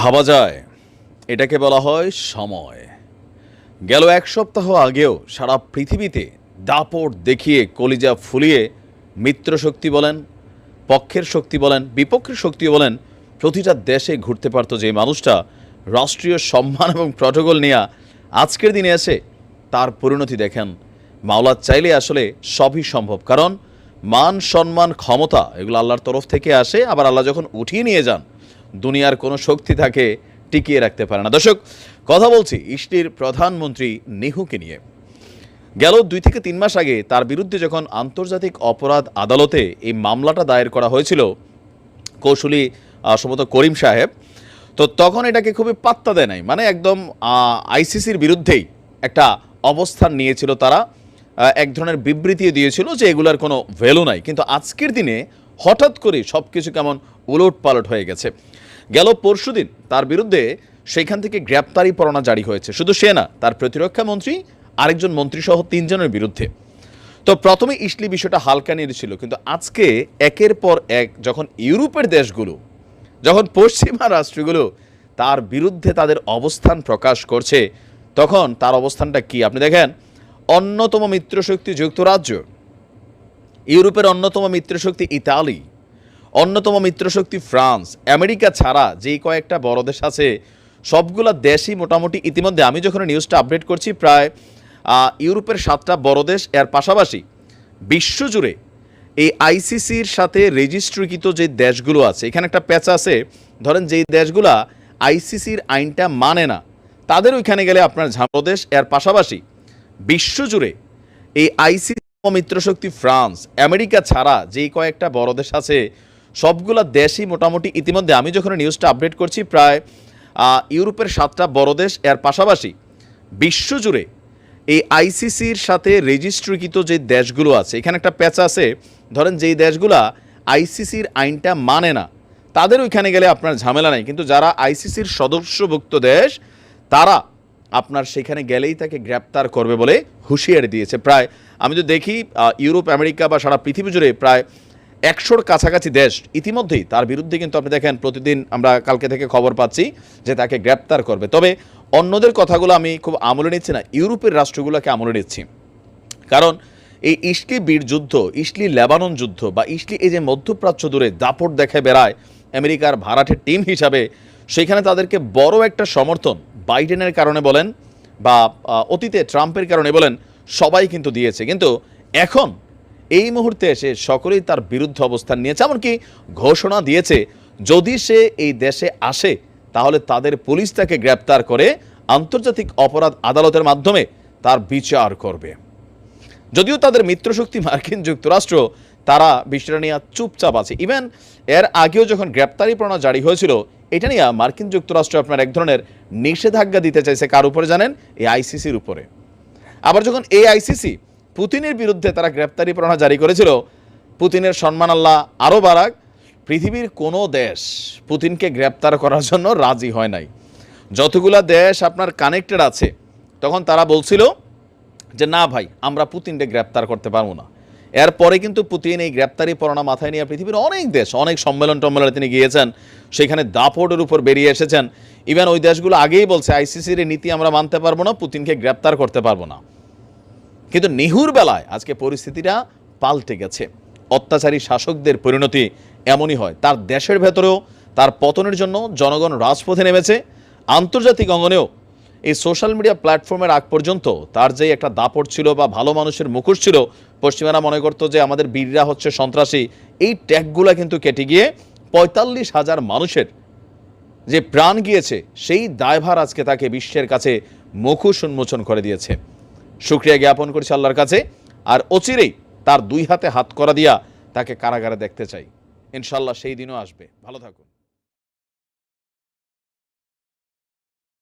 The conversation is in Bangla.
ভাবা যায় এটাকে বলা হয় সময়। গেল এক সপ্তাহ আগেও সারা পৃথিবীতে দাপট দেখিয়ে কলিজা ফুলিয়ে মিত্রশক্তি বলেন, পক্ষের শক্তি বলেন, বিপক্ষের শক্তিও বলেন, প্রতিটা দেশে ঘুরতে পারত যে মানুষটা রাষ্ট্রীয় সম্মান এবং প্রটোকল নিয়ে আজকের দিনে এসে তার পরিণতি দেখেন। মাওলা চাইলে আসলে সবই সম্ভব, কারণ মান সম্মান ক্ষমতা এগুলো আল্লাহর তরফ থেকে আসে, আবার আল্লাহ যখন উঠিয়ে নিয়ে যান দুনিয়ার কোনো শক্তি তাকে টিকিয়ে রাখতে পারে না। দর্শক, কথা বলছি ইসরায়েলের প্রধানমন্ত্রী নেহুকে নিয়ে। গেল 2 থেকে 3 মাস আগে তার বিরুদ্ধে যখন আন্তর্জাতিক অপরাধ আদালতে এই মামলাটা দায়ের করা হয়েছিল কৌশলী সম্ভবত করিম সাহেব, তো তখন এটাকে খুবই পাত্তা দেয় নাই, মানে একদম আইসিসির বিরুদ্ধেই একটা অবস্থান নিয়েছিল তারা, এক ধরনের বিবৃতি দিয়েছিল যে এগুলার কোনো ভ্যালু নাই। কিন্তু আজকের দিনে হঠাৎ করে সব কিছু কেমন উলট পালট হয়ে গেছে। গেল পরশুদিন তার বিরুদ্ধে সেখান থেকে গ্রেপ্তারি পরোয়ানা জারি হয়েছে। শুধু সে না, তার প্রতিরক্ষা মন্ত্রী, আরেকজন মন্ত্রীসহ 3 জনের বিরুদ্ধে। তো প্রথমে ইসরায়েল বিষয়টা হালকা নিয়েছিল, কিন্তু আজকে একের পর এক যখন ইউরোপের দেশগুলো, যখন পশ্চিমা রাষ্ট্রগুলো তার বিরুদ্ধে তাদের অবস্থান প্রকাশ করছে, তখন তার অবস্থানটা কি আপনি দেখেন। অন্যতম মিত্রশক্তি যুক্তরাজ্য, ইউরোপের অন্যতম মিত্রশক্তি ইতালি, অন্যতম মিত্রশক্তি ফ্রান্স, আমেরিকা ছাড়া যেই কয়েকটা বড় দেশ আছে সবগুলা দেশই মোটামুটি ইতিমধ্যে, আমি যখন নিউজটা আপডেট করছি, প্রায় ইউরোপের 7টা বড় দেশ, এর পাশাপাশি বিশ্বজুড়ে এই আইসিসির সাথে রেজিস্ট্রিকৃত যে দেশগুলো আছে, এখানে একটা প্যাচ আছে। ধরেন যেই দেশগুলা আইসিসির আইনটা মানে না, তাদের ওইখানে গেলে আপনার ঝামেলা দেশ। এর পাশাপাশি বিশ্বজুড়ে এই আইসিসি মিত্রশক্তি ফ্রান্স, আমেরিকা ছাড়া যেই কয়েকটা বড় দেশ আছে সবগুলা দেশই মোটামুটি ইতিমধ্যে, আমি যখন নিউজটা আপডেট করছি, প্রায় ইউরোপের 7টা বড় দেশ, এর পাশাপাশি বিশ্বজুড়ে এই আইসিসির সাথে রেজিস্ট্রিকৃত যে দেশগুলো আছে, এখানে একটা প্যাচ আছে। ধরেন যেই দেশগুলা আইসিসির আইনটা মানে না, তাদের ওইখানে গেলে আপনার ঝামেলা নাই, কিন্তু যারা আইসিসির সদস্যভুক্ত দেশ তারা আপনার সেখানে গেলেই তাকে গ্রেপ্তার করবে বলে হুঁশিয়ারি দিয়েছে। প্রায় আমি তো দেখি ইউরোপ, আমেরিকা বা সারা পৃথিবী জুড়ে প্রায় 100-র কাছাকাছি দেশ ইতিমধ্যেই তার বিরুদ্ধে, কিন্তু আপনি দেখেন প্রতিদিন আমরা কালকে থেকে খবর পাচ্ছি যে তাকে গ্রেপ্তার করবে। তবে অন্যদের কথাগুলো আমি খুব আমলে নিচ্ছি না, ইউরোপের রাষ্ট্রগুলোকে আমলে নিচ্ছি, কারণ এই ইসরায়েল বীর যুদ্ধ, ইসরায়েল লেবানন যুদ্ধ বা ইসরায়েল এই যে মধ্যপ্রাচ্য দূরে দাপট দেখে বেড়ায় আমেরিকার ভাড়াটে টিম হিসাবে, সেখানে তাদেরকে বড় একটা সমর্থন বাইডেনের কারণে বলেন বা অতীতে ট্রাম্পের কারণে বলেন, সবাই কিন্তু দিয়েছে। কিন্তু এখন এই মুহূর্তে এসে সকলেই তার বিরুদ্ধে অবস্থান নিয়েছে, এমনকি ঘোষণা দিয়েছে যদি সে এই দেশে আসে তাহলে তাদের পুলিশ তাকে গ্রেপ্তার করে আন্তর্জাতিক অপরাধ আদালতের মাধ্যমে তার বিচার করবে। যদিও তাদের মিত্রশক্তি মার্কিন যুক্তরাষ্ট্র, তারা বিষয়টা নিয়ে চুপচাপ আছে। ইভেন এর আগেও যখন গ্রেপ্তারি পরোয়ানা জারি হয়েছিল, এটা নিয়ে মার্কিন যুক্তরাষ্ট্র আপনার এক ধরনের নিষেধাজ্ঞা দিতে চাইছে। কার উপরে জানেন? এই আইসিসির উপরে। আবার যখন এই আইসিসি পুতিনের বিরুদ্ধে তারা গ্রেপ্তারি পরোয়ানা জারি করেছিল, পুতিনের সম্মান আল্লাহ আরও বাড়াক, পৃথিবীর কোনো দেশ পুতিনকে গ্রেপ্তার করার জন্য রাজি হয় নাই। যতগুলা দেশ আপনার কানেক্টেড আছে, তখন তারা বলছিল যে না ভাই, আমরা পুতিনকে গ্রেপ্তার করতে পারবো না। এরপরে কিন্তু পুতিন এই গ্রেপ্তারি পরোয়ানা মাথায় নিয়ে পৃথিবীর অনেক দেশ, অনেক সম্মেলনে তিনি গিয়েছেন, সেখানে দাপটের উপর বেরিয়ে এসেছেন। ইভেন ওই দেশগুলো আগেই বলছে আইসিসির নীতি আমরা মানতে পারবো না, পুতিনকে গ্রেপ্তার করতে পারবো না। কিন্তু নেহুর বেলায় আজকে পরিস্থিতিটা পাল্টে গেছে। অত্যাচারী শাসকদের পরিণতি এমনই হয়। তার দেশের ভেতরেও তার পতনের জন্য জনগণ রাজপথে নেমেছে। আন্তর্জাতিক অঙ্গনেও এই সোশ্যাল মিডিয়া প্ল্যাটফর্মের আগ পর্যন্ত তার যে একটা দাপট ছিল বা ভালো মানুষের মুখোশ ছিল, পশ্চিমারা মনে করতো যে আমাদের বীররা হচ্ছে সন্ত্রাসী, এই ট্যাগগুলা কিন্তু কেটে গিয়ে 45,000 মানুষের যে প্রাণ গিয়েছে সেই দায়ভার আজকে তাকে বিশ্বের কাছে মুখোশ উন্মোচন করে দিয়েছে। শুকরিয়া জ্ঞাপন করছি আল্লাহর কাছে, আর অচিরেই তার 2 হাতে হাত করা দিয়া তাকে কারাগারে দেখতে চাই। ইনশাল্লাহ সেই দিনও আসবে। ভালো থাকুন।